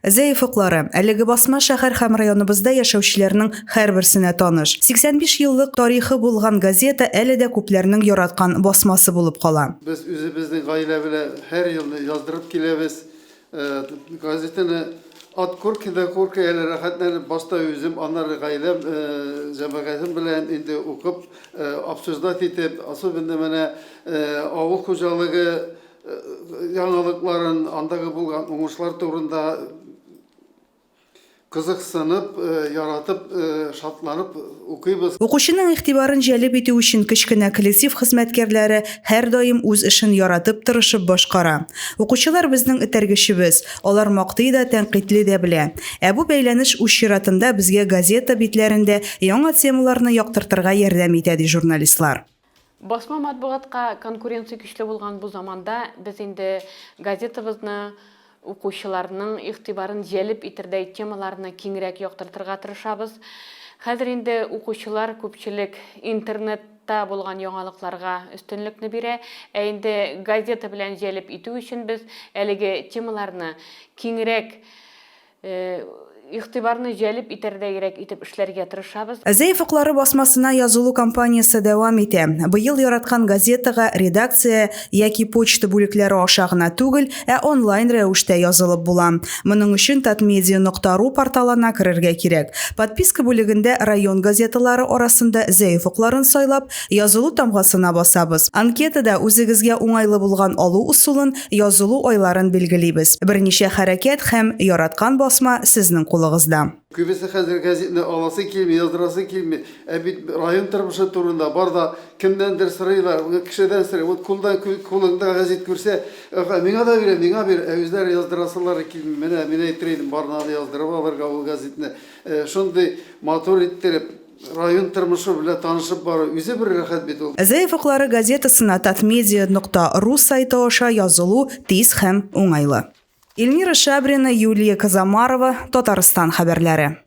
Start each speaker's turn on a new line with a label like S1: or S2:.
S1: Зәйеф уклары, әлеге басма шәһәр һәм районыбызда яшәүчеләрнең һәрберсенә таныш. 85 еллык тарихы булган газета әле дә күпләрнең яраткан басмасы булып кала.
S2: Без үзебезнең гаилә белән һәр елны яздырып киләбез. Газетаны ат күрке әле рәхәтләнеп башта үзем, аннары гаиләм, җәмәгатем белән инде укып, обсуждать итеп, особенно менә авыл хуҗалыгы яңалыкларын, андагы булган уңышлар турында кызыксынып, яратып, шатланып укыйбыз.
S1: Укучының игътибарын җәлеп итү өчен кечкенә коллектив хезмәткәрләре һәр даим үз эшен яратып, тырышып башкара. Укучылар безнең этәргечебез, алар мактый да, тәнкыйтьли дә белә. Бу бәйләнеш үз чиратында безгә газета битләрендә яңа темаларны яктыртырга ярдәм итә, ди журналистлар.
S3: Басма матбугатка конкуренция көчле булган бу заманда без инде газетабызны укучыларның игътибарын җәлеп итәрдәй темаларны киңрәк яктыртырга тырышабыз. Хәзер инде укучылар күпчелек интернетта булган яңалыкларга өстенлекне бирә, инде газета белән җәлеп итү өчен без әлеге темаларны киңрәк игътибарны җәлеп итәрдәйрәк итеп эшләргә тырышабыз.
S1: Зәйеф уклары басмасына язылу кампаниясе дәвам итә. Быел яраткан газетага редакция яки почта бүлекләре аша гына түгел, онлайн рәвештә язылып була. Моның өчен tatmedia.ru порталына керергә кирәк. Подписка бүлегендә район газеталары арасында зәйеф укларын сайлап, язылу тамгасына басабыз. Анкетада үзегезгә уңайлы булган алу усулын, язылу айларын билгелибез. Берничә хәрәкәт һәм яраткан басма сезнең кулыгызда.
S2: Күбесе хәзер газетаны аласы килми, яздырасы килми. Бит район тормышы турында бар да кемдәндер сорыйлар, кешедән сорый. Вот кулыңда газет күрсә, миңа да бир, миңа бир. Үзләре яздырасылары килми. Менә мин әйтәм, барна яздырып алырга ул газетны. Шундый мотор иттереп район тормышы белән танышып бару үзе бер рәхәт бит ул.
S1: Зәйеф уклары газетасына tatmedia.ru сайты аша язылу тиз һәм уңайлы. Эльмира Шабрина, Юлия Казамарова, Татарстан хәбәрләре.